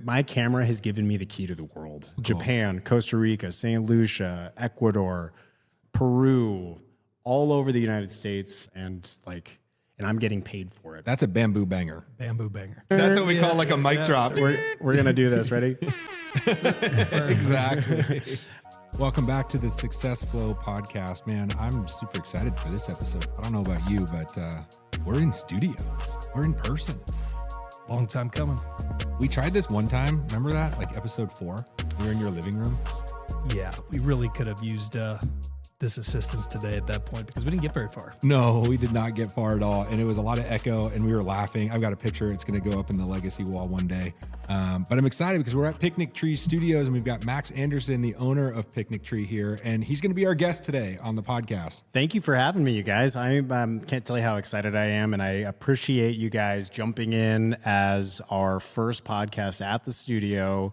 My camera has given me the key to the world. Cool. Japan, Costa Rica, St. Lucia, Ecuador, Peru, all over the United States, and I'm getting paid for it. That's a bamboo banger. Bamboo banger. That's what we call like a mic drop. We're gonna do this. Ready? Exactly. Welcome back to the SuccessFlow Podcast, man. I'm super excited for this episode. I don't know about you, but we're in studio. We're in person. Long time coming. We tried this one time. Remember that? Like episode 4. We were in your living room. Yeah, we really could have used this assistance today at that point because we didn't get very far. No, we did not get far at all. And it was a lot of echo and we were laughing. I've got a picture. It's going to go up in the legacy wall one day. But I'm excited because we're at Picnic Tree Studios and we've got Max Anderson, the owner of Picnic Tree here. And he's going to be our guest today on the podcast. Thank you for having me, you guys. I can't tell you how excited I am. And I appreciate you guys jumping in as our first podcast at the studio.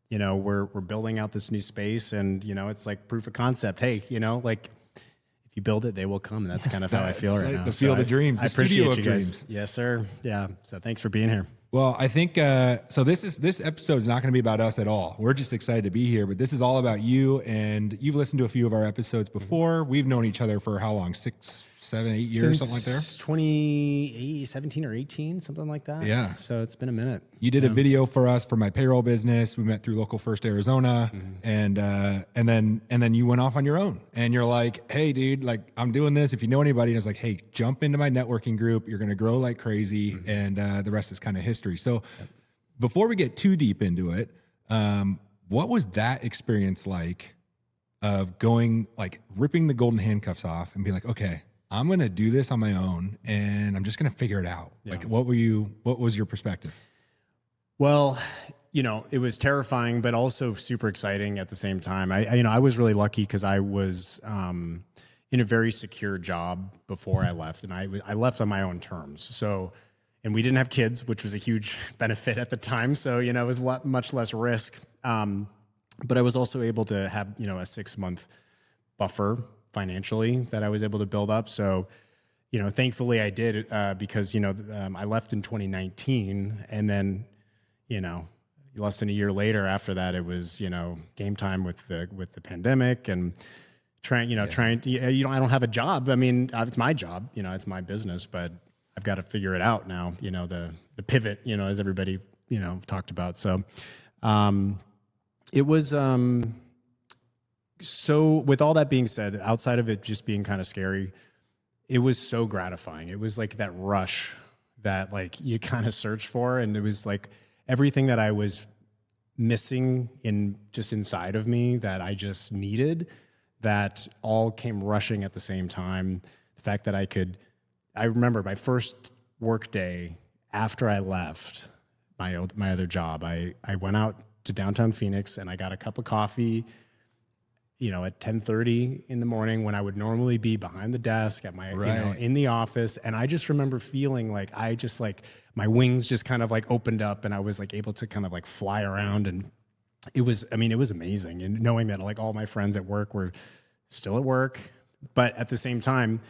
You know, we're building out this new space and, you know, it's like proof of concept. Hey, you know, like if you build it, they will come. And that's kind of how I feel right now. The field of dreams, I studio appreciate of you guys. dreams. Yes, sir. Yeah. So thanks for being here. Well, I think, so this episode is not going to be about us at all. We're just excited to be here, but this is all about you. And you've listened to a few of our episodes before. We've known each other for how long? 6, 7, 8 years, something like that? 2017 or 18, something like that. Yeah. So it's been a minute. You did a video for us for my payroll business. We met through Local First Arizona, and then you went off on your own. And you're like, "Hey, dude, like I'm doing this. If you know anybody," and I was like, "Hey, jump into my networking group. You're gonna grow like crazy." And the rest is kind of history. So, before we get too deep into it, what was that experience like of going like ripping the golden handcuffs off and being like, "Okay, I'm going to do this on my own and I'm just going to figure it out." Yeah. Like, what was your perspective? Well, you know, it was terrifying, but also super exciting at the same time. I was really lucky because I was in a very secure job before I left, and I left on my own terms. So, and we didn't have kids, which was a huge benefit at the time. So, you know, it was much less risk. But I was also able to have, you know, a 6-month buffer financially that I was able to build up. So, you know, thankfully I did because, you know, I left in 2019 and then, you know, less than a year later after that, it was, you know, game time with the pandemic and I don't have a job. I mean, it's my job, you know, it's my business, but I've got to figure it out now, you know, the pivot, you know, as everybody, you know, talked about. So, it was, so with all that being said, outside of it just being kind of scary, it was so gratifying. It was like that rush that like you kind of search for. And it was like everything that I was missing just inside of me that I just needed, that all came rushing at the same time. The fact that I remember my first work day after I left my other job, I went out to downtown Phoenix and I got a cup of coffee, you know, at 10:30 in the morning when I would normally be behind the desk at my, you know, in the office. And I just remember feeling like my wings just kind of like opened up and I was like able to kind of like fly around. And it was amazing. And knowing that like all my friends at work were still at work, but at the same time,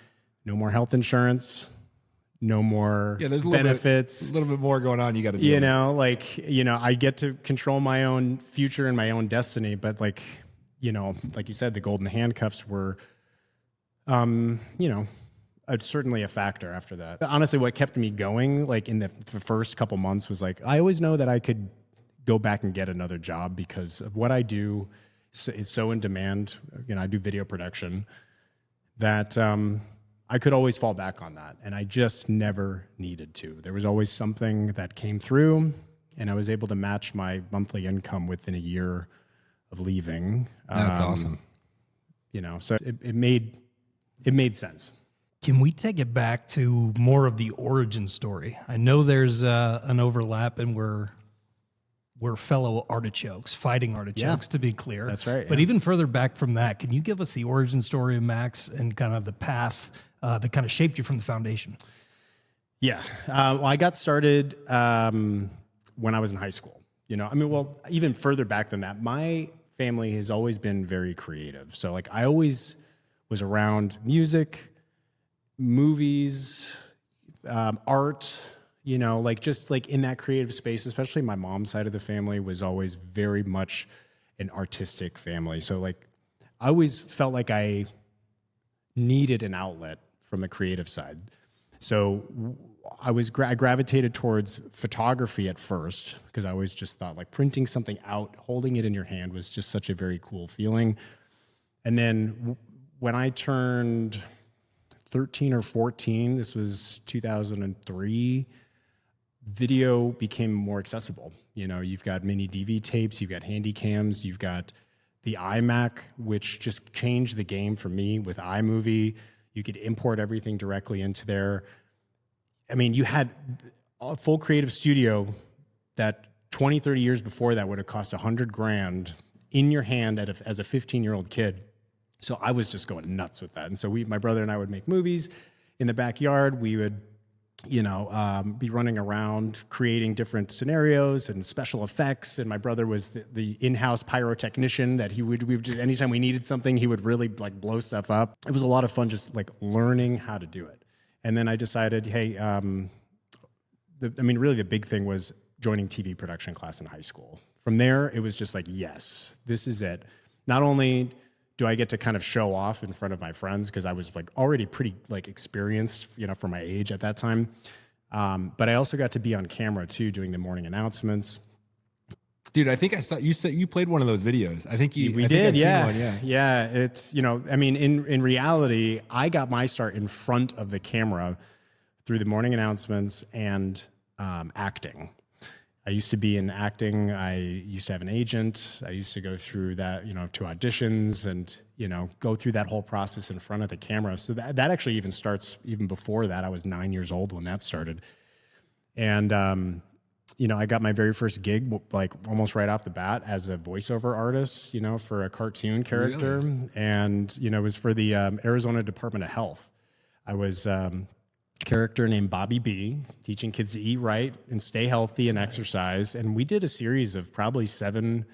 no more health insurance, no more benefits. A little bit more going on. You got to do. You know, like, you know, I get to control my own future and my own destiny, but like, you know, like you said, the golden handcuffs were, you know, certainly a factor after that. But honestly, what kept me going, like in the first couple months was like, I always know that I could go back and get another job because of what I do is so in demand. You know, I do video production that, I could always fall back on that. And I just never needed to. There was always something that came through and I was able to match my monthly income within a year of leaving. That's awesome. You know, so it made sense. Can we take it back to more of the origin story? I know there's an overlap and we're fellow artichokes, fighting artichokes, to be clear. That's right. But even further back from that, can you give us the origin story of Max and kind of the path that kind of shaped you from the foundation? Yeah. Well, I got started when I was in high school. You know, I mean, well, even further back than that, my family has always been very creative. So like I always was around music, movies, art, you know, like just like in that creative space, especially my mom's side of the family was always very much an artistic family. So like I always felt like I needed an outlet from the creative side. So I gravitated towards photography at first because I always just thought like printing something out, holding it in your hand was just such a very cool feeling. And then when I turned 13 or 14, this was 2003, video became more accessible. You know, you've got mini DV tapes, you've got handy cams, you've got the iMac, which just changed the game for me with iMovie. You could import everything directly into there. I mean, you had a full creative studio that 20, 30 years before that would have cost $100,000 in your hand as a 15-year-old kid. So I was just going nuts with that. And so my brother and I would make movies in the backyard. We would, you know, be running around creating different scenarios and special effects. And my brother was the in-house pyrotechnician that we would just, anytime we needed something, he would really like blow stuff up. It was a lot of fun just like learning how to do it. And then I decided, hey, really the big thing was joining TV production class in high school. From there, it was just like, yes, this is it. Not only do I get to kind of show off in front of my friends because I was like already pretty like experienced, you know, for my age at that time. But I also got to be on camera too, doing the morning announcements. Dude, I think I saw you played one of those videos. I think we did, yeah. Yeah, it's, you know, I mean, in reality, I got my start in front of the camera through the morning announcements and acting. I used to be in acting. I used to have an agent. I used to go through that, you know, to auditions and, you know, go through that whole process in front of the camera. So that actually even starts even before that. I was 9 years old when that started. And, you know, I got my very first gig, like almost right off the bat as a voiceover artist, you know, for a cartoon character. Really? And, you know, it was for the Arizona Department of Health. I was character named Bobby B, teaching kids to eat right and stay healthy and exercise. And we did a series of probably 7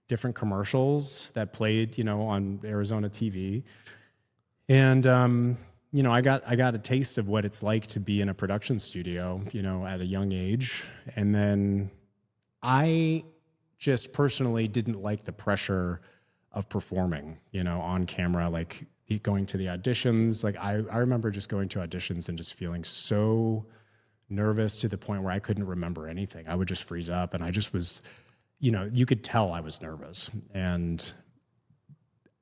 different commercials that played, you know, on Arizona TV. And, you know, I got a taste of what it's like to be in a production studio, you know, at a young age. And then I just personally didn't like the pressure of performing, you know, on camera, like going to the auditions. Like I remember just going to auditions and just feeling so nervous to the point where I couldn't remember anything. I would just freeze up and I just was, you know, you could tell I was nervous. And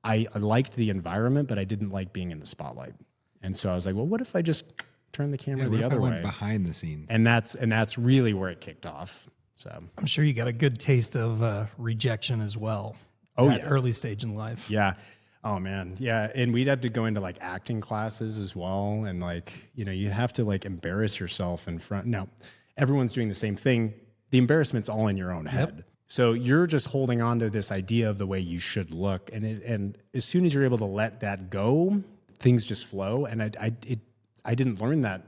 I liked the environment, but I didn't like being in the spotlight. And so I was like, well, what if I just turn the camera the other way? Behind the scenes. And that's really where it kicked off. So I'm sure you got a good taste of rejection as well. Oh, at yeah. Early stage in life. Yeah. Oh man. Yeah. And we'd have to go into like acting classes as well. And like, you know, you have to like embarrass yourself in front. Now, everyone's doing the same thing. The embarrassment's all in your own head. Yep. So you're just holding on to this idea of the way you should look. And as soon as you're able to let that go, things just flow. And I didn't learn that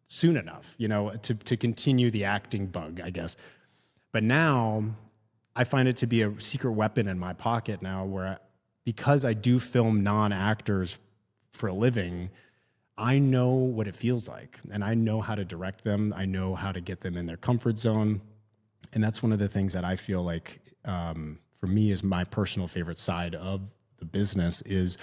soon enough, you know, to continue the acting bug, I guess. But now I find it to be a secret weapon in my pocket now where because I do film non-actors for a living, I know what it feels like and I know how to direct them. I know how to get them in their comfort zone. And that's one of the things that I feel like for me is my personal favorite side of the business is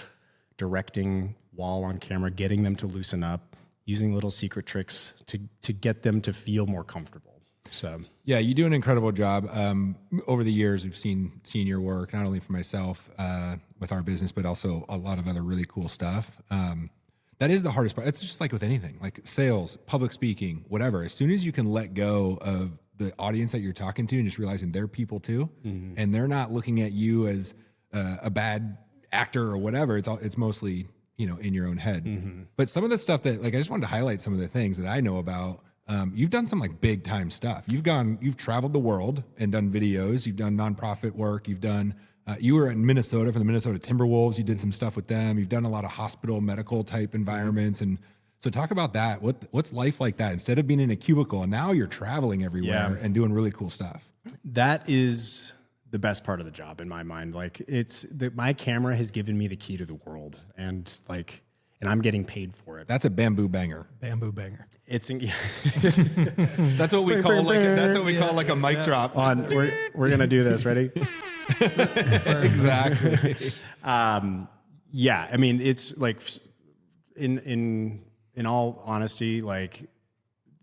directing while on camera, getting them to loosen up, using little secret tricks to get them to feel more comfortable. So yeah, you do an incredible job. Over the years, we've seen your work, not only for myself with our business, but also a lot of other really cool stuff. That is the hardest part. It's just like with anything, like sales, public speaking, whatever. As soon as you can let go of the audience that you're talking to and just realizing they're people too, mm-hmm. and they're not looking at you as a bad actor or whatever. It's mostly, you know, in your own head. Mm-hmm. But some of the stuff that, like, I just wanted to highlight some of the things that I know about. You've done some like big time stuff. You've traveled the world and done videos. You've done nonprofit work. You've done, you were in Minnesota for the Minnesota Timberwolves. You did some stuff with them. You've done a lot of hospital medical type environments. And so talk about that. What's life like that instead of being in a cubicle and now you're traveling everywhere and doing really cool stuff? That is the best part of the job in my mind. Like my camera has given me the key to the world. And like, and I'm getting paid for it. That's a bamboo banger. Bamboo banger. It's That's what we call like a mic drop. we're gonna do this. Ready? Exactly. Yeah, I mean, it's like in all honesty, like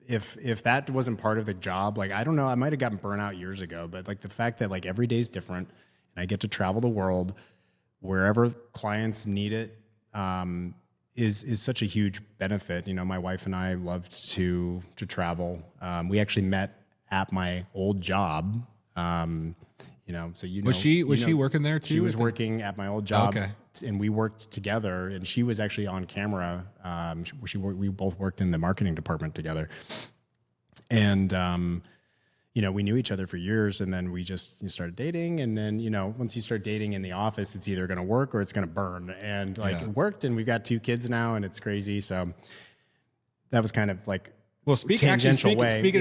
if that wasn't part of the job, like I don't know, I might have gotten burnt out years ago, but like the fact that like every day's different and I get to travel the world wherever clients need it, is such a huge benefit. You know, my wife and I loved to travel. We actually met at my old job. You know, so you know, Was she working there too? She was working at my old job, Okay. and we worked together. And she was actually on camera. We both worked in the marketing department together, and you know, we knew each other for years. And then we just started dating. And then, you know, once you start dating in the office, it's either going to work or it's going to burn. And like it worked, and we've got 2 kids now, and it's crazy. So that was kind of like. Well, speaking of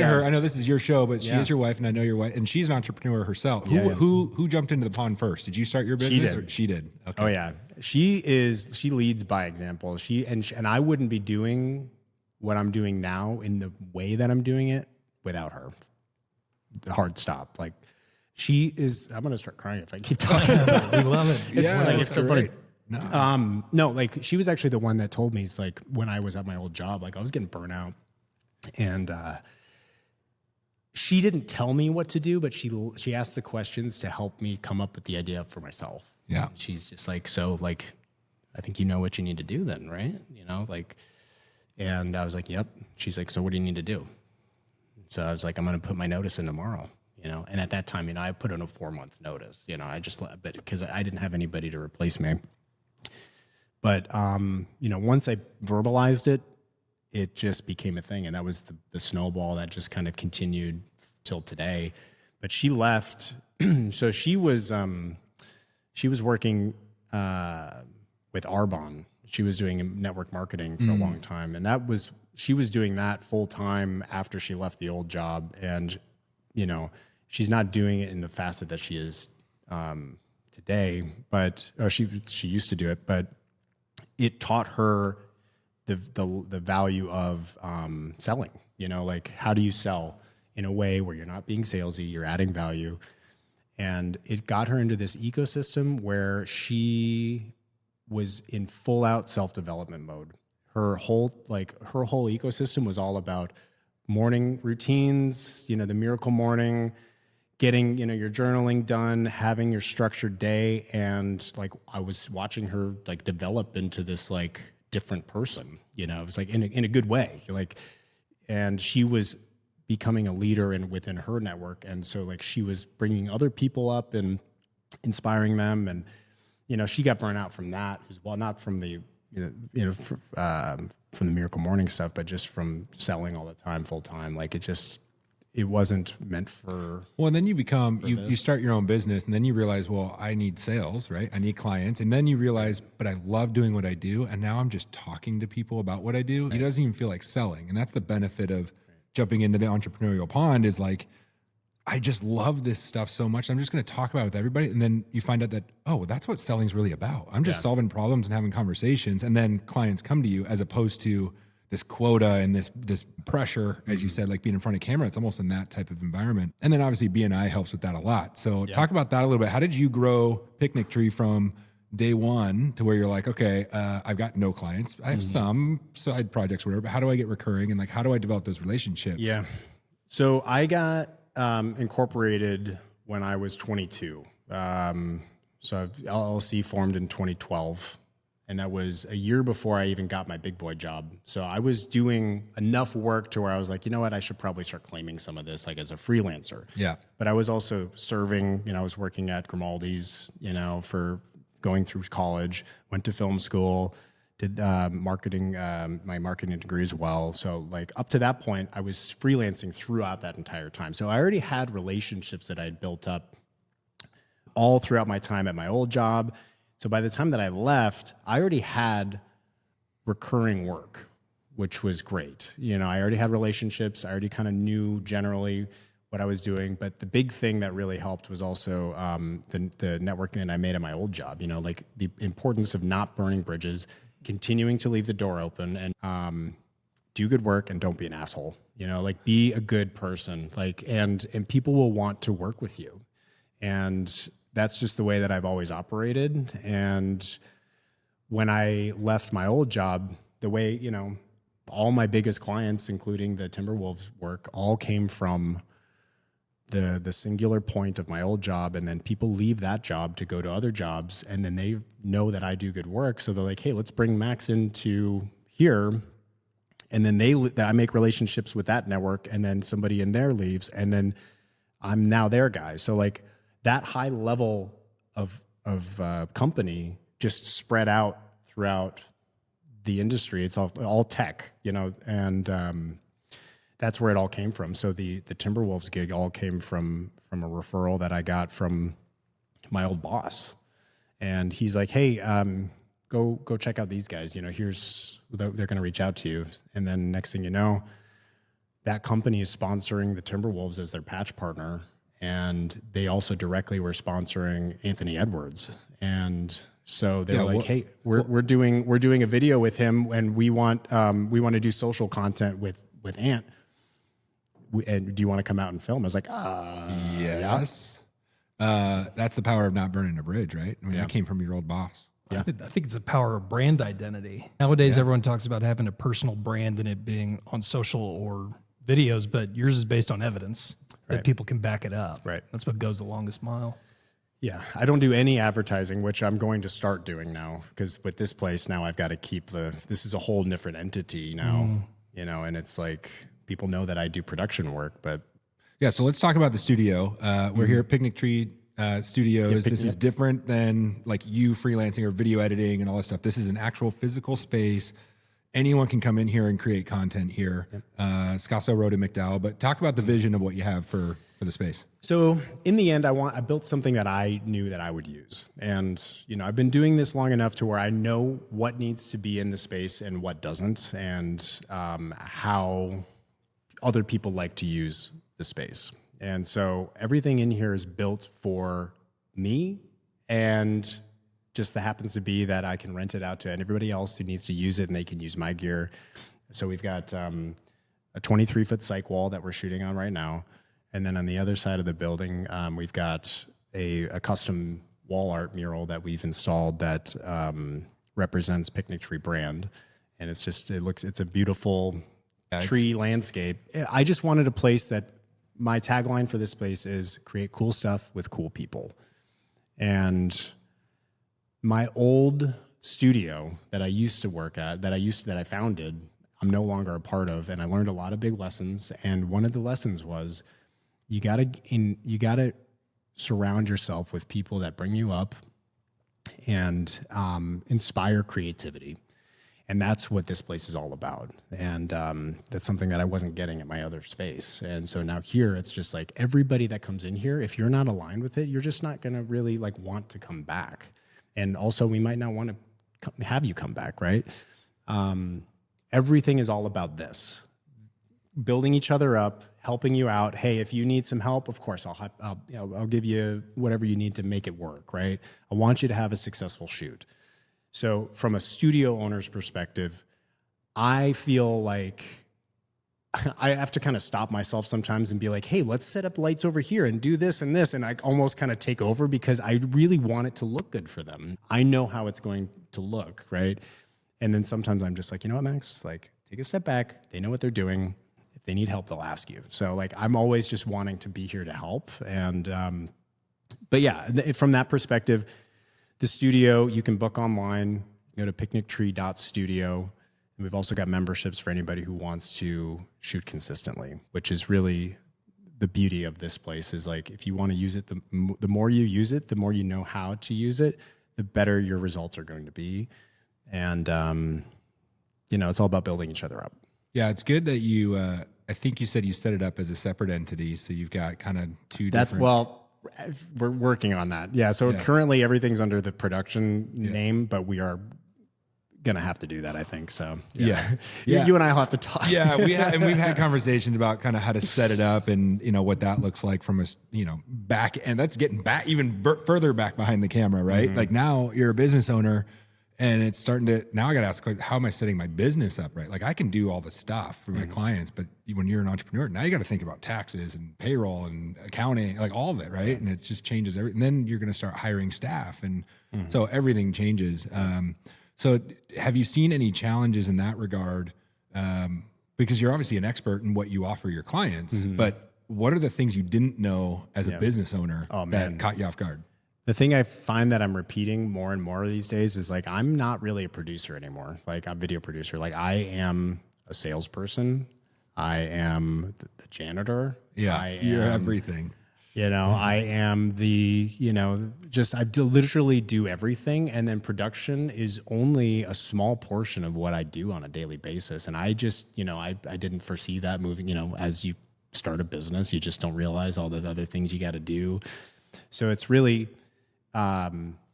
her, I know this is your show, but she is your wife, and I know your wife, and she's an entrepreneur herself. Who jumped into the pond first? Did you start your business? She did. Okay. Oh yeah, she leads by example. And I wouldn't be doing what I'm doing now in the way that I'm doing it without her. Hard stop. Like she is. I'm gonna start crying if I keep talking about it. We love it. It's so funny. No. No, like she was actually the one that told me. It's like when I was at my old job, like I was getting burnt out. And she didn't tell me what to do, but she asked the questions to help me come up with the idea for myself. Yeah. She's just like, so like, I think you know what you need to do then, right? You know, like, and I was like, yep. She's like, so what do you need to do? So I was like, I'm going to put my notice in tomorrow, you know? And at that time, you know, I put in a 4-month notice, you know, I just, but because I didn't have anybody to replace me. But, you know, once I verbalized it, it just became a thing. And that was the snowball that just kind of continued till today. But she left. So she was working with Arbonne. She was doing network marketing for a long time. And she was doing that full time after she left the old job. And, you know, she's not doing it in the facet that she is today, or she used to do it, but it taught her the value of selling, you know, like how do you sell in a way where you're not being salesy, you're adding value. And it got her into this ecosystem where she was in full out self-development mode. Her whole ecosystem was all about morning routines, you know, the miracle morning, getting, you know, your journaling done, having your structured day. And like, I was watching her like develop into this like different person, you know, it was like in a good way, like, and she was becoming a leader within her network. And so like she was bringing other people up and inspiring them. And, you know, she got burnt out from that as well, not from the, from the Miracle Morning stuff, but just from selling all the time, full time. Like it wasn't meant for. Well, and then you start your own business, and then you realize, well, I need sales, right? I need clients. And then you realize, but I love doing what I do. And now I'm just talking to people about what I do. It doesn't even feel like selling. And that's the benefit of jumping into the entrepreneurial pond is like, I just love this stuff so much. I'm just going to talk about it with everybody. And then you find out that, oh, that's what selling's really about. I'm just solving problems and having conversations. And then clients come to you as opposed to this quota and this pressure, as you said, like being in front of camera. It's almost in that type of environment. And then obviously BNI helps with that a lot. So talk about that a little bit. How did you grow Picnic Tree from day one to where you're like, okay, I've got no clients. I have some side projects, whatever, but how do I get recurring? And like, how do I develop those relationships? Yeah. So I got incorporated when I was 22. So LLC formed in 2012. And that was a year before I even got my big boy job. So I was doing enough work to where I was like, you know what, I should probably start claiming some of this like as a freelancer. Yeah. But I was also serving, you know, I was working at Grimaldi's, you know, for going through college, went to film school, did marketing, my marketing degree as well. So like up to that point, I was freelancing throughout that entire time. So I already had relationships that I had built up all throughout my time at my old job. So by the time that I left, I already had recurring work, which was great. You know, I already had relationships. I already kind of knew generally what I was doing. But the big thing that really helped was also the networking that I made at my old job. You know, like the importance of not burning bridges, continuing to leave the door open and do good work and don't be an asshole. You know, like be a good person, like, and people will want to work with you. And that's just the way that I've always operated. And when I left my old job, the way, you know, all my biggest clients, including the Timberwolves work, all came from the singular point of my old job. And then people leave that job to go to other jobs. And then they know that I do good work. So they're like, hey, let's bring Max into here. And then I make relationships with that network. And then somebody in there leaves. And then I'm now their guy. So like that high level of company just spread out throughout the industry. It's all tech, you know, and that's where it all came from. So the Timberwolves gig all came from a referral that I got from my old boss. And he's like, hey, go check out these guys. You know, they're going to reach out to you. And then next thing you know, that company is sponsoring the Timberwolves as their patch partner. And they also directly were sponsoring Anthony Edwards. And so they're like, hey, we're doing a video with him, and we want to do social content with Ant. And do you want to come out and film? I was like, yes. That's the power of not burning a bridge, right? I mean, that came from your old boss. Yeah. I think it's the power of brand identity. Nowadays, everyone talks about having a personal brand and it being on social or videos, but yours is based on evidence that people can back it up. Right. That's what goes the longest mile. Yeah. I don't do any advertising, which I'm going to start doing now, because with this place now, I've got to keep this is a whole different entity now, you know, and it's like people know that I do production work, but. Yeah. So let's talk about the studio. We're here at Picnic Tree Studios. This is different than like you freelancing or video editing and all that stuff. This is an actual physical space. Anyone can come in here and create content here. Scottsdale Road in McDowell. But talk about the vision of what you have for the space. So in the end, I built something that I knew that I would use. And, you know, I've been doing this long enough to where I know what needs to be in the space and what doesn't, and how other people like to use the space. And so everything in here is built for me, and just that happens to be that I can rent it out to everybody else who needs to use it, and they can use my gear. So we've got a 23-foot cyc wall that we're shooting on right now. And then on the other side of the building, we've got a custom wall art mural that we've installed that represents Picnic Tree brand. And it's a beautiful tree landscape. I just wanted a place that my tagline for this place is create cool stuff with cool people. And my old studio that I used to work at, that I founded, I'm no longer a part of, and I learned a lot of big lessons. And one of the lessons was you gotta surround yourself with people that bring you up and inspire creativity. And that's what this place is all about. And that's something that I wasn't getting at my other space. And so now here, it's just like everybody that comes in here, if you're not aligned with it, you're just not going to really like want to come back. And also we might not want to have you come back, right? Everything is all about this. Building each other up, helping you out. Hey, if you need some help, of course, I'll give you whatever you need to make it work, right? I want you to have a successful shoot. So from a studio owner's perspective, I feel like I have to kind of stop myself sometimes and be like, hey, let's set up lights over here and do this and this. And I almost kind of take over because I really want it to look good for them. I know how it's going to look, right? And then sometimes I'm just like, you know what, Max? Like, take a step back. They know what they're doing. If they need help, they'll ask you. So like, I'm always just wanting to be here to help. And, but yeah, from that perspective, the studio, you can book online, go to picnictree.studio. And we've also got memberships for anybody who wants to shoot consistently, which is really the beauty of this place is like, if you want to use it, the more you use it, the more you know how to use it, the better your results are going to be. And, you know, it's all about building each other up. Yeah, it's good that you, I think you said you set it up as a separate entity. So you've got kind of two different. Well, we're working on that. Yeah. So currently everything's under the production name, but we are going to have to do that, I think. So yeah. You and I will have to talk. Yeah. We've had conversations about kind of how to set it up and, you know, what that looks like from a, you know, back, and that's getting back even further back behind the camera, right? Mm-hmm. Like now you're a business owner And it's starting to, now I got to ask, like, how am I setting my business up right? Like I can do all the stuff for my clients, but when you're an entrepreneur, now you got to think about taxes and payroll and accounting, like all of it, right? And it just changes everything. And then you're going to start hiring staff. And so everything changes. So have you seen any challenges in that regard? Because you're obviously an expert in what you offer your clients, but what are the things you didn't know as a business owner that caught you off guard? The thing I find that I'm repeating more and more these days is like, I'm not really a producer anymore. Like I'm a video producer. Like I am a salesperson. I am the janitor. Yeah. You're everything. You know, I am the, I literally do everything. And then production is only a small portion of what I do on a daily basis. And I just, I didn't foresee that moving, as you start a business, you just don't realize all the other things you got to do. So it's really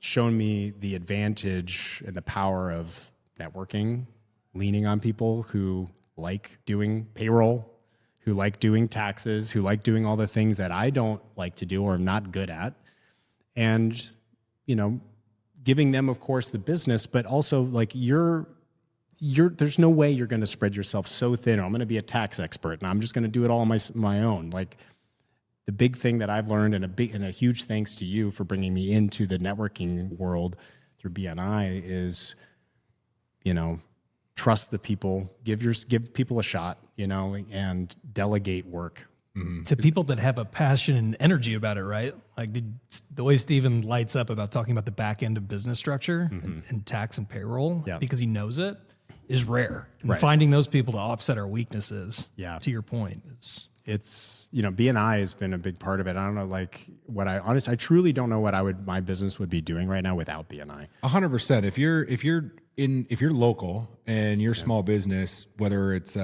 shown me the advantage and the power of networking, leaning on people who like doing payroll, who like doing taxes, who like doing all the things that I don't like to do or am not good at. And, giving them, of course, the business, but also like there's no way you're going to spread yourself so thin. I'm going to be a tax expert and I'm just going to do it all on my own. Like the big thing that I've learned, and a huge thanks to you for bringing me into the networking world through BNI, is, trust the people, give people a shot, and delegate work. To people that have a passion and energy about it, right? Like the way Steven lights up about talking about the back end of business structure and tax and payroll, because he knows it, is rare. And finding those people to offset our weaknesses, to your point, is... It's, BNI has been a big part of it. I don't know, like I truly don't know what my business would be doing right now without BNI. 100%. If you're local and you're small business, whether it's,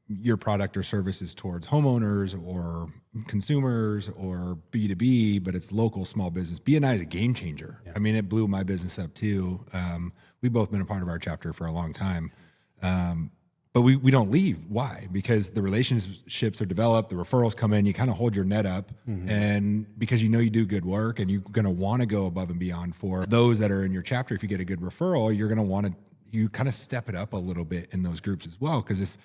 your product or services towards homeowners or consumers or B2B, but it's local small business, BNI is a game changer. I mean, it blew my business up too. We've both been a part of our chapter for a long time. But we don't leave. Why? Because the relationships are developed, the referrals come in, you kind of hold your net up, and because you do good work and you're going to want to go above and beyond for those that are in your chapter. If you get a good referral, you're going to want to, you kind of step it up a little bit in those groups as well. Because if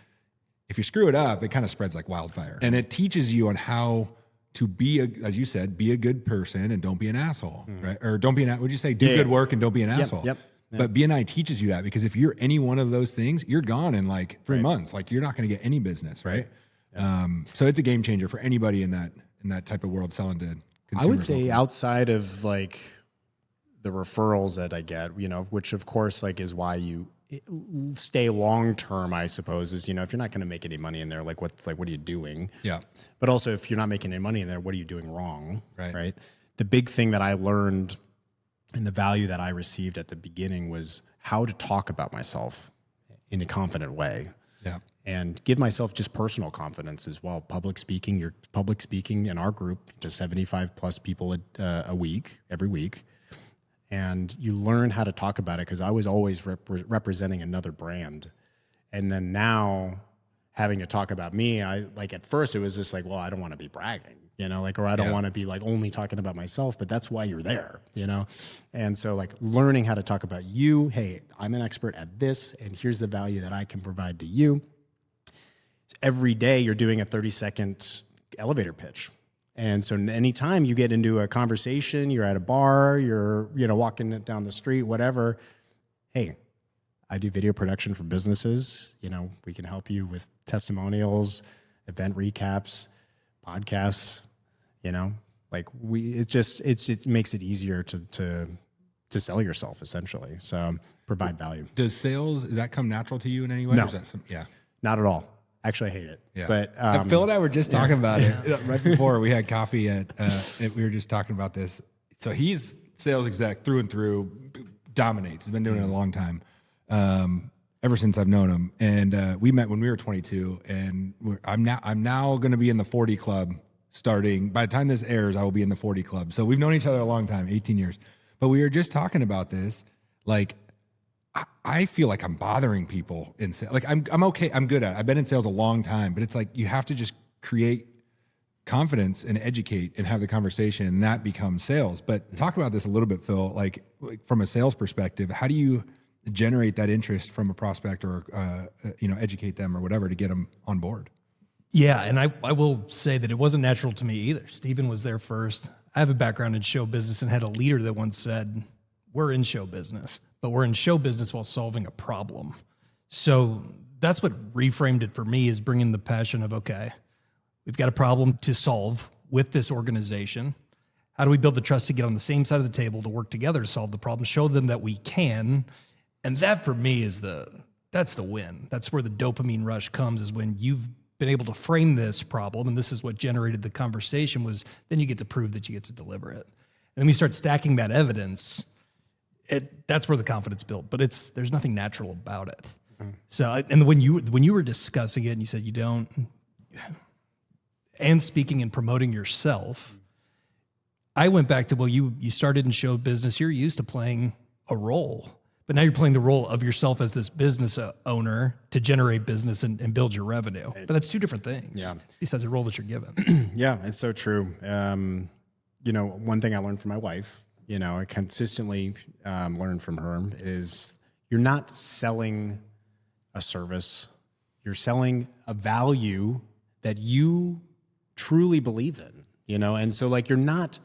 you screw it up, it kind of spreads like wildfire. And it teaches you on how to be, as you said, be a good person and don't be an asshole, right? Or don't be would you say do good work and don't be an asshole? Yep. But BNI teaches you that, because if you're any one of those things, you're gone in like 3 months. Like you're not going to get any business, right? So it's a game changer for anybody in that type of world selling to consumers. I would say outside of like the referrals that I get, which of course like is why you stay long term, I suppose, is, if you're not going to make any money in there, what are you doing? Yeah. But also if you're not making any money in there, what are you doing wrong? Right. The big thing that I learned and the value that I received at the beginning was how to talk about myself in a confident way. Yeah. And give myself just personal confidence as well. Public speaking in our group to 75 plus people every week. And you learn how to talk about it, because I was always representing another brand. And then now having to talk about me, at first it was just like, well, I don't want to be bragging. Or I don't want to be like only talking about myself, but that's why you're there, And so like learning how to talk about you, hey, I'm an expert at this, and here's the value that I can provide to you. So every day you're doing a 30-second elevator pitch. And so anytime you get into a conversation, you're at a bar, you're, walking down the street, whatever, hey, I do video production for businesses. We can help you with testimonials, event recaps, podcasts. It makes it easier to sell yourself, essentially. So provide value. Does sales, does that come natural to you in any way? No, or is that not at all. Actually, I hate it. Yeah. But Phil and I were just talking about it right before we had coffee we were just talking about this. So he's sales exec through and through, dominates. He's been doing it a long time. Ever since I've known him. And we met when we were 22, and I'm now going to be in the 40 club starting. By the time this airs, I will be in the 40 club. So we've known each other a long time, 18 years. But we were just talking about this. Like, I feel like I'm bothering people in sales. Like I'm okay. I'm good at it. I've been in sales a long time, but it's like you have to just create confidence and educate and have the conversation, and that becomes sales. But talk about this a little bit, Phil, like from a sales perspective, how do you generate that interest from a prospect or, educate them or whatever to get them on board? Yeah. And I will say that it wasn't natural to me either. Stephen was there first. I have a background in show business and had a leader that once said, we're in show business, but we're in show business while solving a problem. So that's what reframed it for me, is bringing the passion of, okay, we've got a problem to solve with this organization. How do we build the trust to get on the same side of the table to work together to solve the problem, show them that we can. And that for me is that's the win. That's where the dopamine rush comes, is when you've been able to frame this problem, and this is what generated the conversation, was then you get to prove that you get to deliver it. And then we start stacking that evidence. That's where the confidence built, but there's nothing natural about it. So, and when you were discussing it and you said you don't, and speaking and promoting yourself, I went back to, well, you started in show business. You're used to playing a role, but now you're playing the role of yourself as this business owner to generate business and build your revenue. But that's two different things. Yeah. Besides the role that you're given. Yeah, it's so true. One thing I learned from my wife, I consistently learned from her, is you're not selling a service. You're selling a value that you truly believe in, And so like, you're not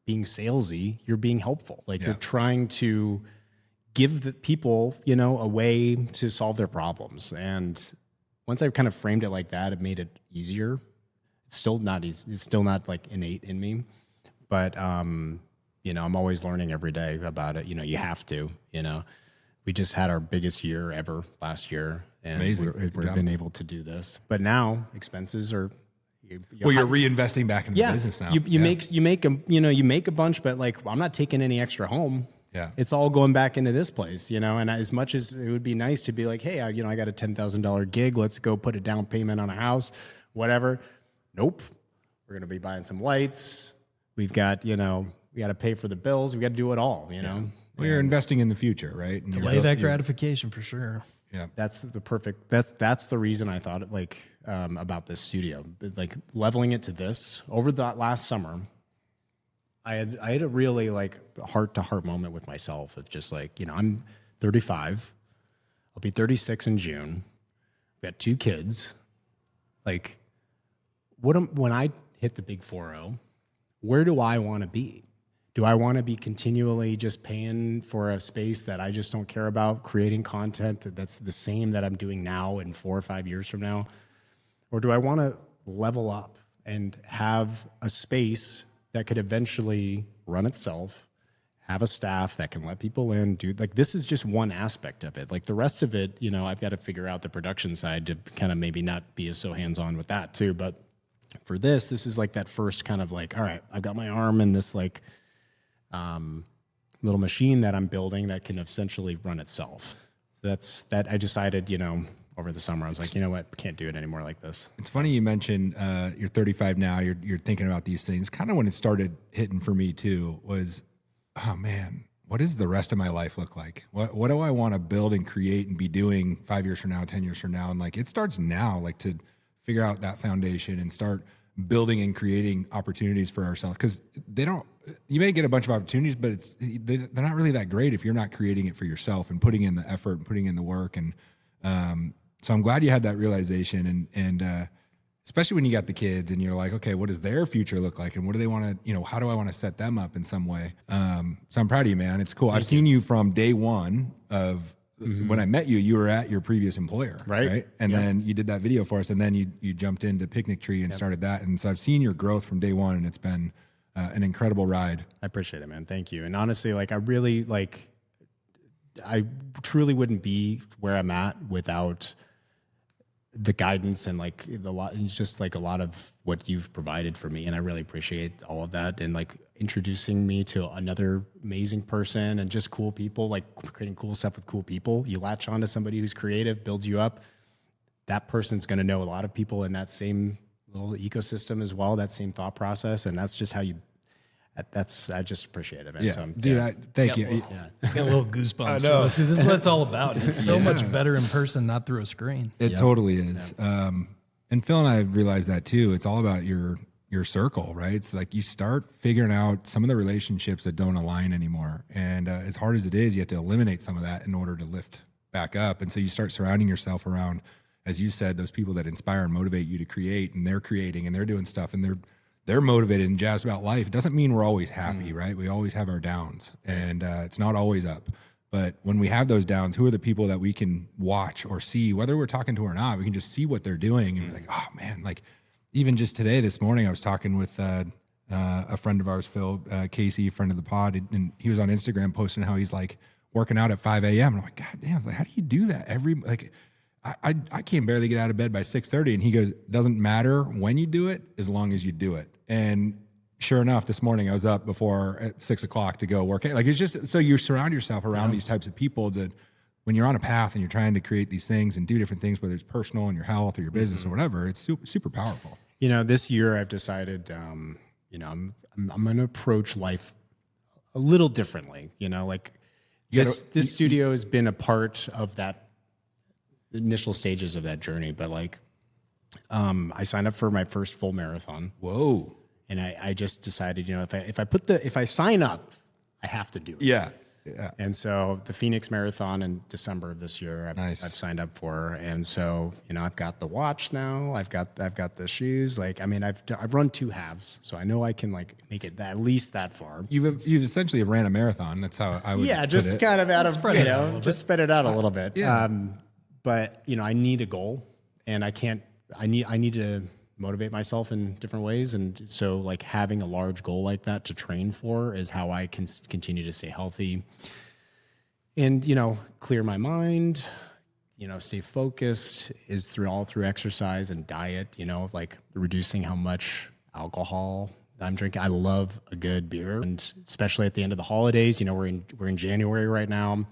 being salesy, you're being helpful. Like you're trying to give the people, a way to solve their problems. And once I've kind of framed it like that, it made it easier. It's still not easy. It's still not like innate in me, but, I'm always learning every day about it. You have to, we just had our biggest year ever last year, and we've been able to do this. But now expenses are, you're reinvesting back into the business now. You make a bunch, but like, I'm not taking any extra home. Yeah. It's all going back into this place, and as much as it would be nice to be like, hey, I got a $10,000 gig, let's go put a down payment on a house, whatever. Nope. We're going to be buying some lights. We've got, we got to pay for the bills. We got to do it all, Well, you're investing in the future, right? And delay that gratification for sure. Yeah. That's the reason I thought about this studio, like leveling it to this. Over that last summer, I had a really like heart to heart moment with myself of just like, I'm 35, I'll be 36 in June. We got 2 kids. Like, when I hit the big 4-0, where do I want to be? Do I want to be continually just paying for a space that I just don't care about, creating content that's the same that I'm doing now and 4 or 5 years from now? Or do I want to level up and have a space that could eventually run itself, have a staff that can let people in, this is just one aspect of it. Like the rest of it, I've got to figure out the production side to kind of maybe not be so hands-on with that too. But for this is like that first kind of like, all right, I've got my arm in this like, little machine that I'm building that can essentially run itself. That I decided, over the summer, I was like, you know what, I can't do it anymore like this. It's funny you mentioned you're 35 now, you're thinking about these things. Kind of when it started hitting for me too was, oh man, what does the rest of my life look like? What do I want to build and create and be doing 5 years from now, 10 years from now? And like, it starts now, like to figure out that foundation and start building and creating opportunities for ourselves. Because you may get a bunch of opportunities, but they're not really that great if you're not creating it for yourself and putting in the effort and putting in the work. And so I'm glad you had that realization, and especially when you got the kids and you're like, okay, what does their future look like, and what do they want to, how do I want to set them up in some way? So I'm proud of you, man. It's cool. I've seen you from day one of when I met you. You were at your previous employer, right? And then you did that video for us, and then you jumped into Picnic Tree and started that. And so I've seen your growth from day one, and it's been an incredible ride. I appreciate it, man. Thank you. And honestly, like I truly wouldn't be where I'm at without the guidance and like it's just like a lot of what you've provided for me. And I really appreciate all of that, and like introducing me to another amazing person and just cool people, like creating cool stuff with cool people. You latch on to somebody who's creative, builds you up. That person's going to know a lot of people in that same little ecosystem as well, that same thought process. And that's just how I just appreciate it, man. Yeah. So, dude, thank you. Got a little goosebumps. I know. Because this is what it's all about. It's so much better in person, not through a screen. It totally is. And Phil and I have realized that too. It's all about your your circle, right? It's like you start figuring out some of the relationships that don't align anymore. And as hard as it is, you have to eliminate some of that in order to lift back up. And so you start surrounding yourself around, as you said, those people that inspire and motivate you to create, and they're creating and they're doing stuff and they're motivated and jazzed about life. It doesn't mean we're always happy, right? We always have our downs, and it's not always up. But when we have those downs, who are the people that we can watch or see, whether we're talking to or not? We can just see what they're doing and be like, oh man, like even just today, this morning, I was talking with a friend of ours, Phil Casey, friend of the pod, and he was on Instagram posting how he's like working out at 5 a.m. And I'm like, God damn, I was like, how do you do that? I can barely get out of bed by 6:30. And he goes, doesn't matter when you do it, as long as you do it. And sure enough, this morning I was up before at 6 o'clock to go work. Like, it's just, so you surround yourself around these types of people that when you're on a path and you're trying to create these things and do different things, whether it's personal and your health or your business or whatever, it's super, super powerful. This year I've decided, I'm going to approach life a little differently, this studio has been a part of that initial stages of that journey, but I signed up for my first full marathon. Whoa. And I just decided, if I sign up, I have to do it. Yeah. And so the Phoenix Marathon in December of this year, I've signed up for. And so, I've got the watch now. I've got the shoes. I've run 2 halves, so I know I can make it at least that far. You've essentially ran a marathon. That's how I would. Yeah, just kind of out of just spread it out a little bit. Yeah. But I need a goal, and I need to motivate myself in different ways. And so having a large goal like that to train for is how I can continue to stay healthy and, clear my mind, stay focused is through exercise and diet, reducing how much alcohol I'm drinking. I love a good beer, and especially at the end of the holidays, we're in January right now,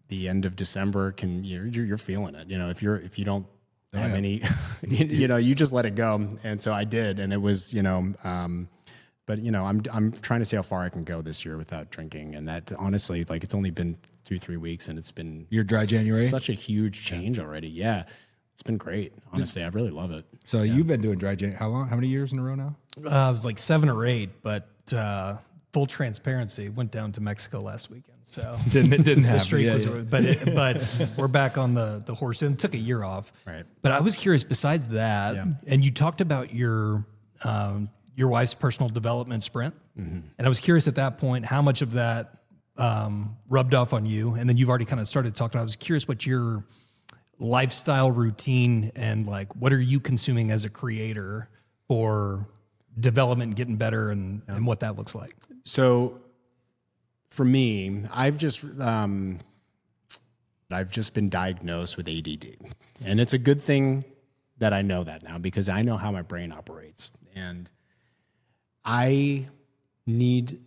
the end of December you're feeling it. If you don't have any, you just let it go. And so I did, and it was, but I'm trying to see how far I can go this year without drinking. And that honestly, it's only been 2-3 weeks, and it's been your dry January, such a huge change already. Yeah. It's been great. Honestly, I really love it. So you've been doing dry January, how long? How many years in a row now? It was 7 or 8, but full transparency, went down to Mexico last weekend. So didn't happen. The streak was, but we're back on the horse, and took a year off. Right. But I was curious, besides that, and you talked about your wife's personal development sprint, and I was curious at that point how much of that rubbed off on you, and then you've already kind of started talking. I was curious what your lifestyle routine and what are you consuming as a creator for development and getting better, and what that looks like. So for me, I've just been diagnosed with ADD, and it's a good thing that I know that now, because I know how my brain operates, and I need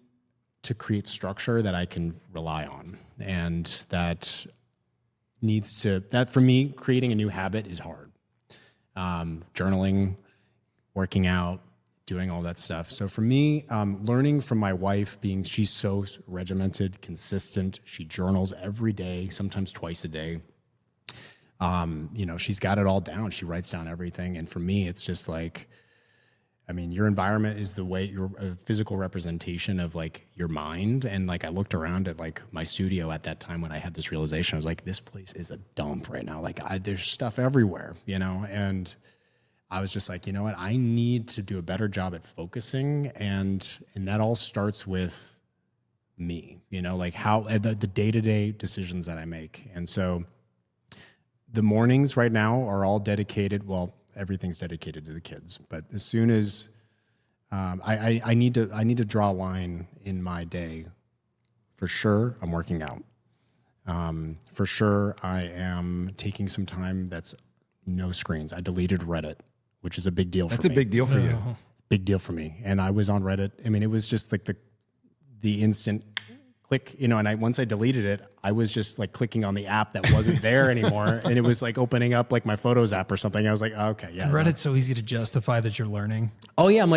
to create structure that I can rely on, and that for me, creating a new habit is hard. Journaling, working out, doing all that stuff. So for me, learning from my wife, she's so regimented, consistent. She journals every day, sometimes twice a day. She's got it all down. She writes down everything. And for me, it's just your environment is your physical representation of your mind. And I looked around at my studio at that time when I had this realization. I was like, this place is a dump right now. There's stuff everywhere, and I was just like, you know what? I need to do a better job at focusing, and that all starts with me. How the day-to-day decisions that I make. And so, the mornings right now are all dedicated. Well, everything's dedicated to the kids. But as soon as I need to draw a line in my day, for sure, I'm working out. For sure, I am taking some time that's no screens. I deleted Reddit, which is a big deal for me. That's a big deal for you. It's a big deal for me. And I was on Reddit. It was just the instant click, and once I deleted it, I was just clicking on the app that wasn't there anymore. And it was opening up my Photos app or something. I was like, oh, okay, yeah. And Reddit's so easy to justify that you're learning. Oh yeah. I'm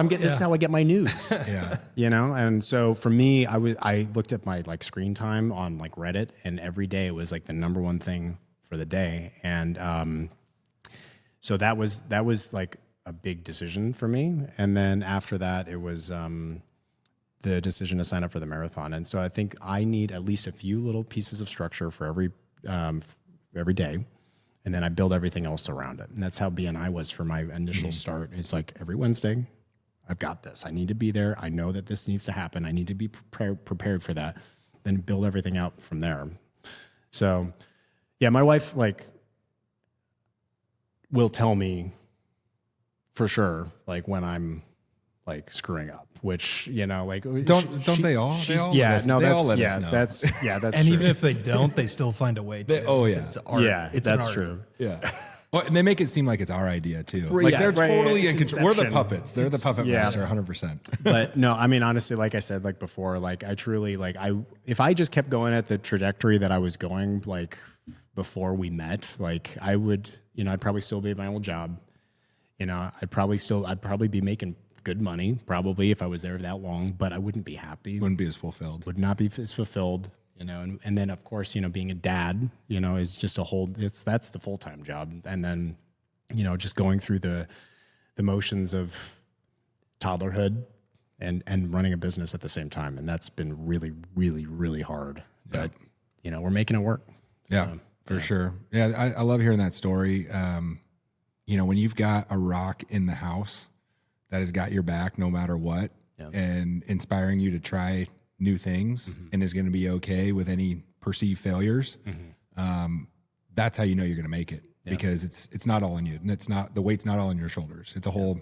this is how I get my news. Yeah. And so for me, I looked at my screen time on Reddit, and every day it was the number one thing for the day. And, so that was a big decision for me. And then after that, it was the decision to sign up for the marathon. And so I think I need at least a few little pieces of structure for every day. And then I build everything else around it. And that's how BNI was for my initial start. It's like every Wednesday, I've got this. I need to be there. I know that this needs to happen. I need to be prepared for that. Then build everything out from there. So, yeah, my wife will tell me for sure, when I'm screwing up, which, don't they all? She's, they all yeah, us, no, they that's, all let yeah, us know. that's, yeah, that's And true. even if they don't, they still find a way to. Oh, yeah. It's art. Yeah, it's an that's art. true. Yeah. Well, and they make it seem like it's our idea too. Right, yeah, They're right, totally it's in control. We're the Inception. puppets. They're the puppet master, 100%. But no, I mean, honestly, like I said, before, I truly, if I just kept going at the trajectory that I was going, before we met, I would, I'd probably still be at my old job. I'd probably be making good money, probably, if I was there that long, but I wouldn't be happy. Wouldn't be as fulfilled. Would not be as fulfilled, and then of course, being a dad, is just that's the full-time job. And then, just going through the motions of toddlerhood and running a business at the same time. And that's been really, really, really hard, but we're making it work. Yeah, for sure. Yeah. I love hearing that story. When you've got a rock in the house that has got your back no matter what, and inspiring you to try new things and is going to be okay with any perceived failures. That's how you're going to make it, because it's not all on you, and the weight's not all on your shoulders. It's a whole.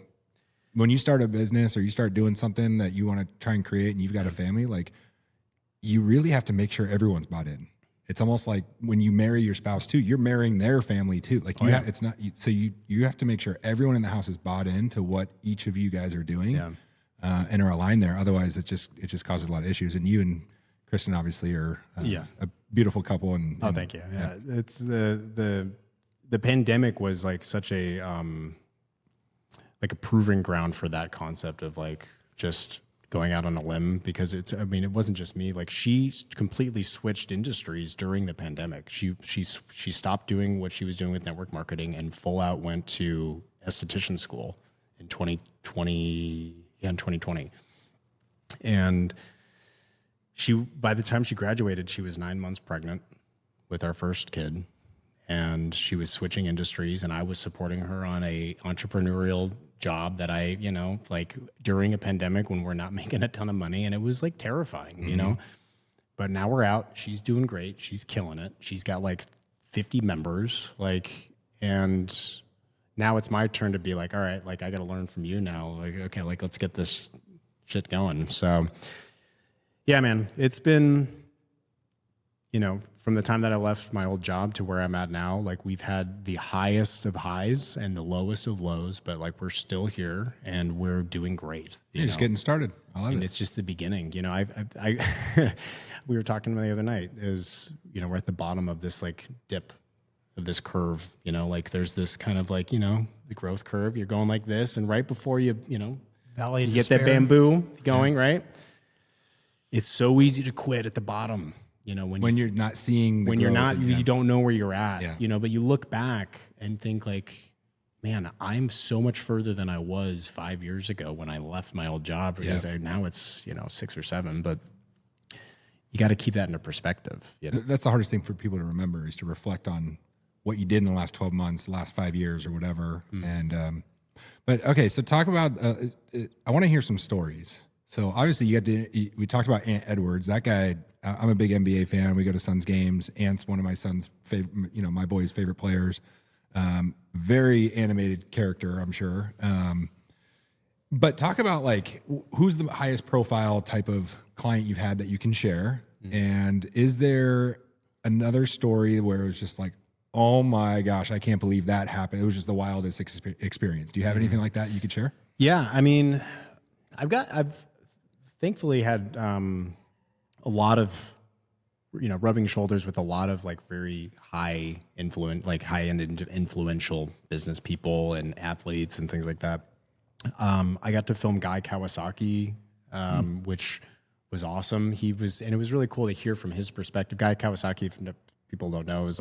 When you start a business or you start doing something that you want to try and create, and you've got a family, you really have to make sure everyone's bought in. It's almost like when you marry your spouse too, you're marrying their family too. It's not, so you have to make sure everyone in the house is bought into what each of you guys are doing, and are aligned there. Otherwise it just causes a lot of issues. And you and Kristen obviously are a beautiful couple. And thank you. Yeah. It's the pandemic was such a, a proving ground for that concept of just going out on a limb, because it wasn't just me. She completely switched industries during the pandemic. She stopped doing what she was doing with network marketing and full out went to esthetician school in 2020. And by the time she graduated, she was 9 months pregnant with our first kid, and she was switching industries, and I was supporting her on a entrepreneurial job that I, during a pandemic when we're not making a ton of money, and it was terrifying, but now we're out. She's doing great. She's killing it. She's got 50 members, and now it's my turn to be all right, I got to learn from you now. Okay, let's get this shit going. So yeah, man, it's been, from the time that I left my old job to where I'm at now, we've had the highest of highs and the lowest of lows, but we're still here and we're doing great. You're just getting started. I love it. It's just the beginning. I we were talking the other night is, we're at the bottom of this dip of this curve, there's this kind of the growth curve. You're going like this, and right before you Valley of you get that Despair. bamboo going, right? It's so easy to quit at the bottom. When you're not seeing, when you're not, you don't know where you're at, Yeah. but you look back and think man, I'm so much further than I was 5 years ago when I left my old job, because now it's, 6 or 7, but you got to keep that into perspective. That's the hardest thing for people to remember, is to reflect on what you did in the last 12 months, last 5 years or whatever. And, but okay, so talk about, I want to hear some stories. So obviously we talked about Ant Edwards. That guy, I'm a big NBA fan. We go to Suns games. Ant's one of my son's favorite, my boy's favorite players. Very animated character, I'm sure. But talk about who's the highest profile type of client you've had that you can share. And is there another story where it was just oh my gosh, I can't believe that happened. It was just the wildest experience. Do you have anything like that you could share? Yeah. I mean, I've thankfully had, a lot of, rubbing shoulders with a lot of very high influence, high-end influential business people and athletes and things like that. I got to film Guy Kawasaki, which was awesome. And it was really cool to hear from his perspective. Guy Kawasaki, if people don't know, is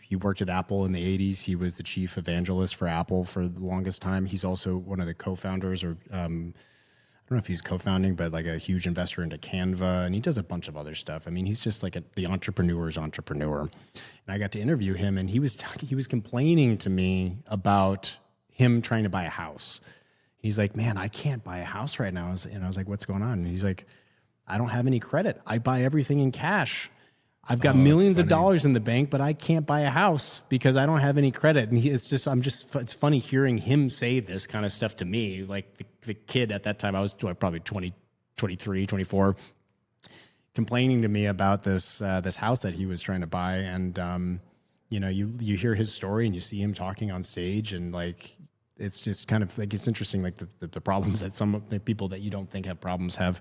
he worked at Apple in the 80s. He was the chief evangelist for Apple for the longest time. He's also one of the co-founders, or I don't know if he's co-founding, but like a huge investor into Canva, and he does a bunch of other stuff. I mean, he's just like the entrepreneur's entrepreneur. And I got to interview him, and he was complaining to me about him trying to buy a house. He's like, man, I can't buy a house right now. I was like, what's going on? And he's like, I don't have any credit. I buy everything in cash. I've got millions of dollars in the bank, but I can't buy a house because I don't have any credit. And it's funny hearing him say this kind of stuff to me. Like the kid at that time, I was probably 20, 23, 24, complaining to me about this house that he was trying to buy. And, you hear his story and you see him talking on stage, and like, it's just kind of like, it's interesting, like the problems that some of the people that you don't think have problems have.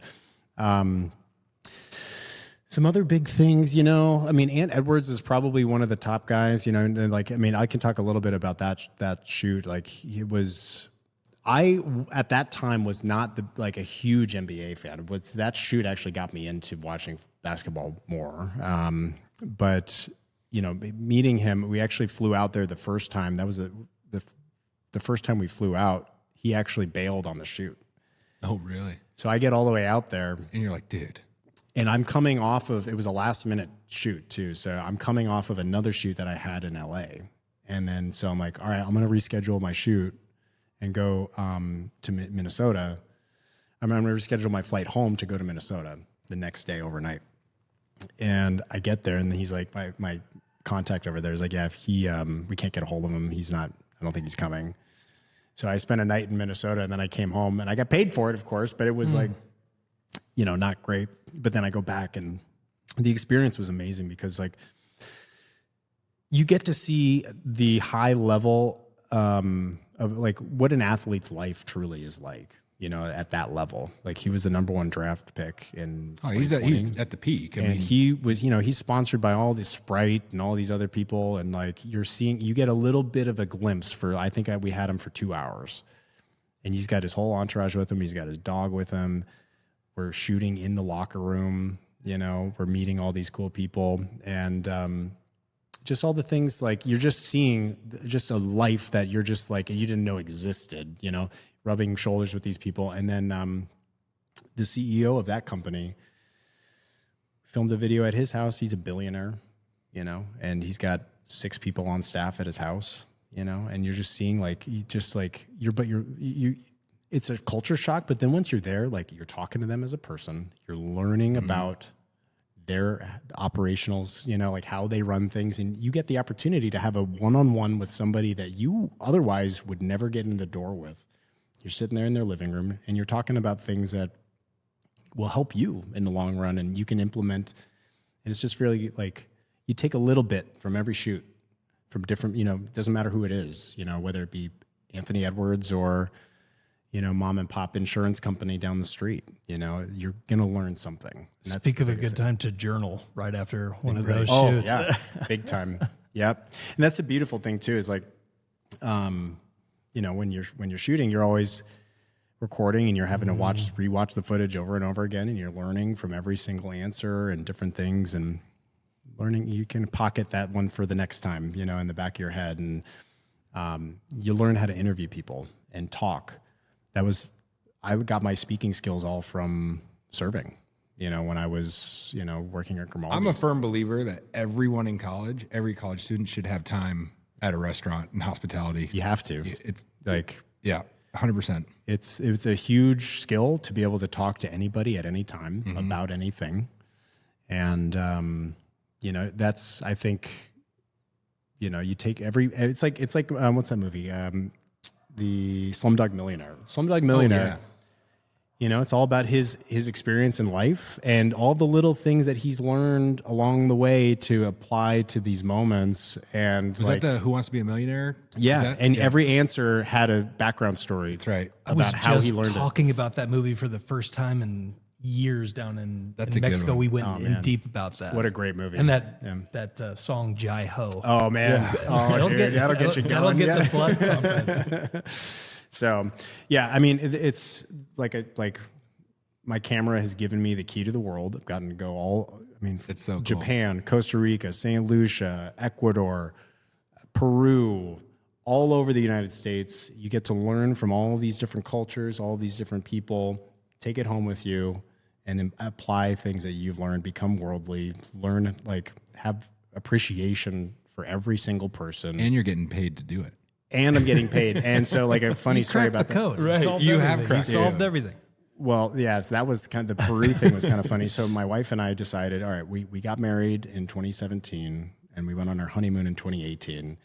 Some other big things, I mean, Ant Edwards is probably one of the top guys, and like, I mean, I can talk a little bit about that shoot. Like I at that time was not a huge NBA fan, but that shoot actually got me into watching basketball more. But meeting him, we actually flew out there the first time. That was the first time we flew out. He actually bailed on the shoot. Oh, really? So I get all the way out there, and you're like, dude. And I'm coming off of, it was a last minute shoot too. So I'm coming off of another shoot that I had in LA. And then, so I'm like, all right, I'm going to reschedule my shoot and go to Minnesota. I'm going to reschedule my flight home to go to Minnesota the next day overnight. And I get there, and he's like, my contact over there is like, yeah, if we can't get a hold of him, I don't think he's coming. So I spent a night in Minnesota, and then I came home, and I got paid for it, of course, but it was like, not great. But then I go back, and the experience was amazing because like you get to see the high level of like what an athlete's life truly is like, at that level. Like he was the #1 draft pick in. Oh, he's at the peak. I mean, he was, he's sponsored by all this Sprite and all these other people. And like you get a little bit of a glimpse I think we had him for 2 hours, and he's got his whole entourage with him. He's got his dog with him. We're shooting in the locker room, we're meeting all these cool people, and just all the things, like you're just seeing just a life that you're just like, you didn't know existed, rubbing shoulders with these people. And then the CEO of that company filmed a video at his house. He's a billionaire, and he's got 6 people on staff at his house, and you're just seeing it's a culture shock, but then once you're there, like you're talking to them as a person, you're learning about their operationals, like how they run things, and you get the opportunity to have a one-on-one with somebody that you otherwise would never get in the door with. You're sitting there in their living room, and you're talking about things that will help you in the long run, and you can implement. And it's just really like you take a little bit from every shoot, from different, doesn't matter who it is, whether it be Anthony Edwards or mom and pop insurance company down the street, you're going to learn something. Speak of a good time to journal right after one of those shoots. Yeah, big time. Yep. And that's the beautiful thing too, is like, when you're shooting, you're always recording, and you're having to rewatch the footage over and over again. And you're learning from every single answer and different things, and learning, you can pocket that one for the next time, in the back of your head. And you learn how to interview people and talk. I got my speaking skills all from serving, when I was, working at Grimaldi. I'm a firm believer that everyone in college, every college student should have time at a restaurant and hospitality. You have to. It's like, yeah, 100%. It's a huge skill to be able to talk to anybody at any time about anything. And, that's, I think, you take it's like, what's that movie? The Slumdog Millionaire. Slumdog Millionaire. It's all about his experience in life and all the little things that he's learned along the way to apply to these moments. And was that the Who Wants to Be a Millionaire? Yeah, every answer had a background story. That's right. About how he learned it. I was talking about that movie for the first time in years down in Mexico. We went in deep about that. What a great movie. And that song Jai Ho. Oh man. Yeah. That'll get you going. That'll get the blood pumping. So, yeah, I mean, it's like my camera has given me the key to the world. I've gotten to go it's so cool. Japan, Costa Rica, St. Lucia, Ecuador, Peru, all over the United States. You get to learn from all these different cultures, all these different people, take it home with you and then apply things that you've learned, become worldly, learn, like have appreciation for every single person. And you're getting paid to do it. And I'm getting paid. And so like a funny story about the code. Right. Solved You everything. have cracked He solved everything. Well, yeah, so that was kind of the Peru thing was kind of funny. So my wife and I decided, all right, we got married in 2017 and we went on our honeymoon in 2018.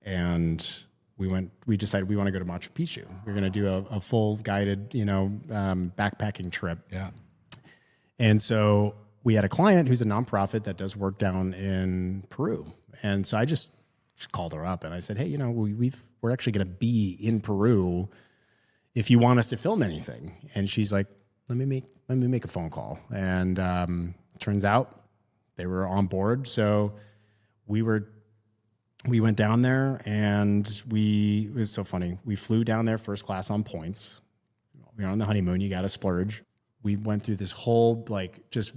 And we decided we want to go to Machu Picchu. We're going to do a full guided, backpacking trip. Yeah. And so we had a client who's a nonprofit that does work down in Peru. And so I just called her up and I said, hey, we're actually going to be in Peru if you want us to film anything. And she's like, let me make a phone call. And turns out they were on board. So we went down there and it was so funny. We flew down there first class on points. We were on the honeymoon. You got to splurge. We went through this whole just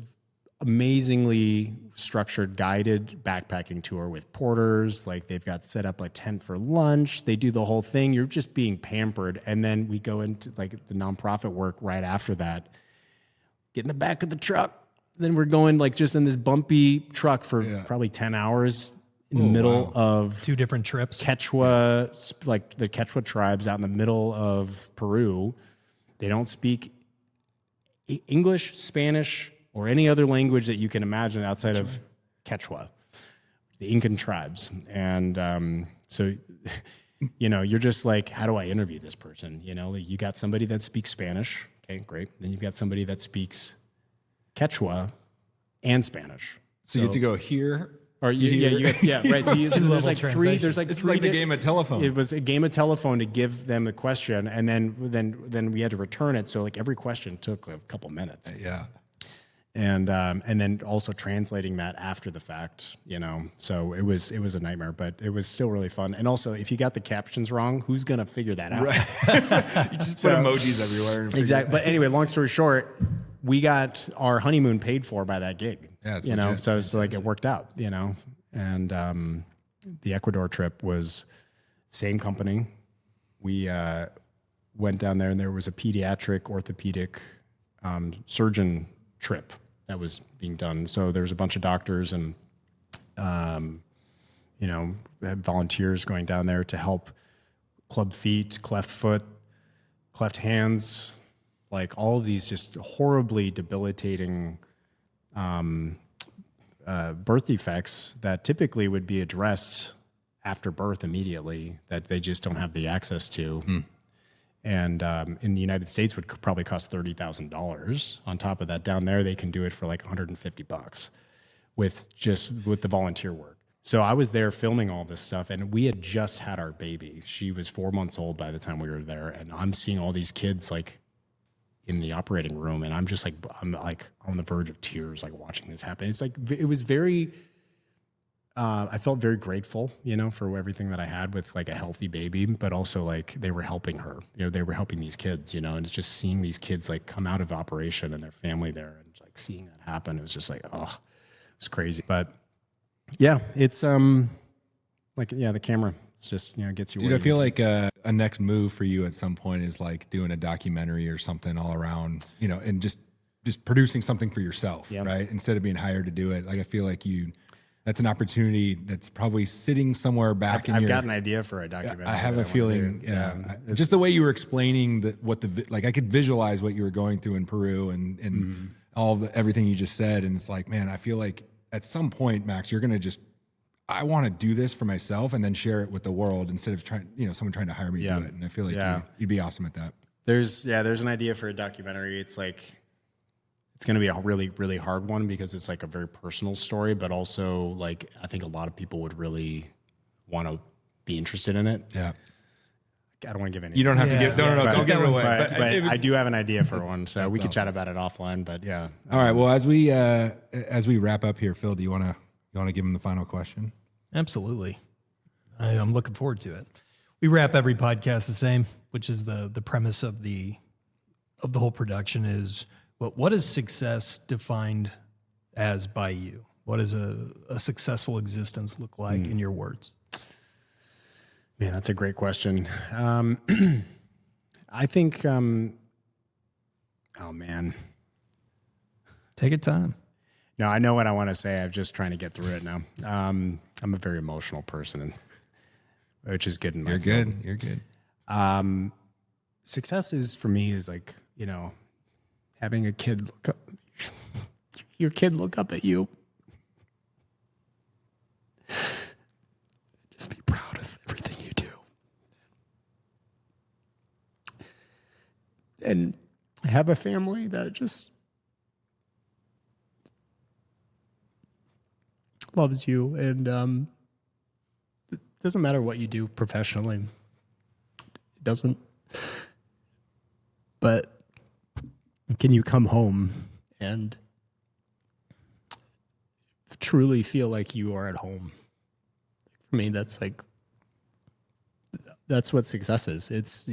amazingly structured guided backpacking tour with porters. Like they've got set up a tent for lunch. They do the whole thing. You're just being pampered. And then we go into like the nonprofit work right after that. Get in the back of the truck. Then we're going like just in this bumpy truck for probably 10 hours in the middle of 2 different trips. Quechua, like the Quechua tribes out in the middle of Peru. They don't speak English, Spanish, or any other language that you can imagine outside of Quechua, the Incan tribes. And so, you're just like, how do I interview this person? Like you got somebody that speaks Spanish. Okay, great. Then you've got somebody that speaks Quechua and Spanish. So you get to go here. Or right. So there's like three. There's like it's three. Like the game of telephone. It was a game of telephone to give them a question, and then we had to return it. So like every question took a couple minutes. Yeah. And then also translating that after the fact, So it was a nightmare, but it was still really fun. And also, if you got the captions wrong, who's gonna figure that out? Right. You just put emojis everywhere. Exactly. But anyway, long story short, we got our honeymoon paid for by that gig. Yeah, it's legit. So it's like it worked out, And the Ecuador trip was same company. We went down there, and there was a pediatric orthopedic surgeon trip that was being done. So there was a bunch of doctors and had volunteers going down there to help club feet, cleft foot, cleft hands, like all of these just horribly debilitating birth defects that typically would be addressed after birth immediately that they just don't have the access to. And in the United States would probably cost $30,000. On top of that, down there, they can do it for like $150 with the volunteer work. So I was there filming all this stuff, and we had just had our baby. She was 4 months old by the time we were there, and I'm seeing all these kids like in the operating room, and I'm like on the verge of tears, like watching this happen. It's like, it was very, I felt very grateful, for everything that I had with like a healthy baby, but also like they were helping her, they were helping these kids, and it's just seeing these kids like come out of operation and their family there and like seeing that happen. It was just like, oh, it was crazy. But yeah, it's the camera, it's just, gets you. Dude, I feel like a next move for you at some point is like doing a documentary or something all around, and just producing something for yourself, right? Instead of being hired to do it. Like, I feel like that's an opportunity that's probably sitting somewhere back in I've got an idea for a documentary. I have a feeling, just the way you were explaining I could visualize what you were going through in Peru and everything you just said. And it's like, man, I feel like at some point, Max, you're going to I want to do this for myself and then share it with the world instead of someone trying to hire me to do it. And I feel like you'd be awesome at that. There's an idea for a documentary. It's like, it's going to be a really, really hard one because it's like a very personal story, but also like, I think a lot of people would really want to be interested in it. Yeah. I don't want to give any. You don't have to give, don't give it away. But I do have an idea for one, so we could chat about it offline, but yeah. All right. Well, as we wrap up here, Phil, do you want to give him the final question? Absolutely. I'm looking forward to it. We wrap every podcast the same, which is the premise of the whole production is what is success defined as by you? What does a successful existence look like in your words? Man, that's a great question. I think, oh man. Take your time. No, I know what I want to say. I'm just trying to get through it now. I'm a very emotional person, which is good in my field. You're good. Success is, for me, is like, having a kid look up, your kid look up at you. Just be proud of everything you do. And have a family that just loves you. And it doesn't matter what you do professionally. It doesn't. But can you come home and truly feel like you are at home? For me, that's what success is. It's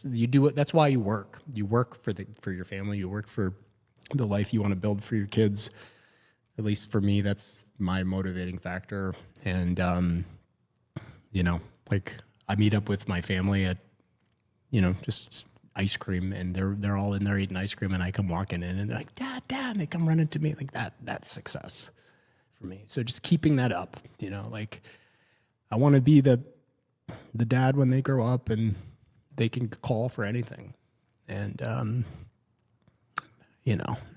you do it. That's why you work. You work for your family. You work for the life you want to build for your kids. At least for me, that's my motivating factor. And I meet up with my family at just ice cream, and they're all in there eating ice cream, and I come walking in, and they're like, Dad, and they come running to me like that. That's success for me. So just keeping that up, I want to be the dad when they grow up, and they can call for anything, and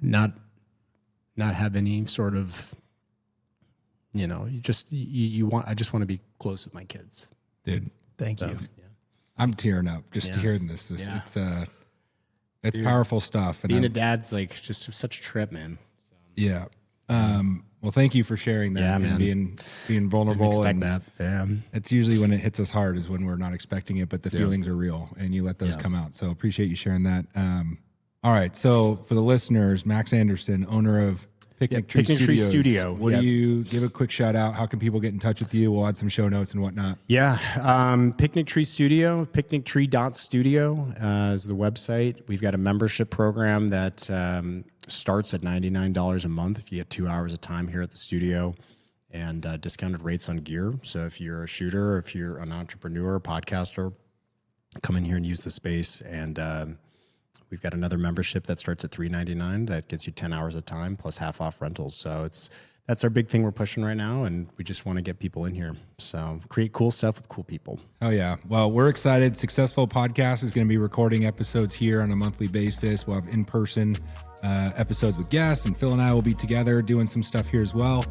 not have any sort of, I just want to be close with my kids, dude. Thank you. Yeah. I'm tearing up just hearing this. It's powerful stuff. And being a dad's like just such a trip, man. Yeah. Well, thank you for sharing that and being vulnerable. Didn't expect that. Yeah. It's usually when it hits us hard is when we're not expecting it, but the feelings are real and you let those come out. So appreciate you sharing that. All right. So for the listeners, Max Anderson, owner of Picnic Tree Studio. What do you give a quick shout out? How can people get in touch with you? We'll add some show notes and whatnot. Yeah. Picnic Tree Studio, picnictree.studio is the website. We've got a membership program that starts at $99 a month if you get 2 hours of time here at the studio, and discounted rates on gear. So if you're a shooter, or if you're an entrepreneur, podcaster, come in here and use the space. And we've got another membership that starts at $399 that gets you 10 hours of time plus half off rentals. So that's our big thing we're pushing right now, and we just want to get people in here. So create cool stuff with cool people. Oh, yeah. Well, we're excited. SuccessFlow Podcast is going to be recording episodes here on a monthly basis. We'll have in-person episodes with guests, and Phil and I will be together doing some stuff here as well.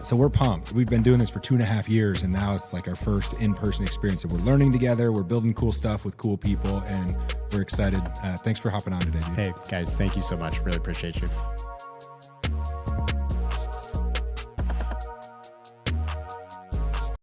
So we're pumped. We've been doing this for 2.5 years, and now it's like our first in-person experience. So we're learning together. We're building cool stuff with cool people, and we're excited. Thanks for hopping on today, dude. Hey, guys, thank you so much. Really appreciate you.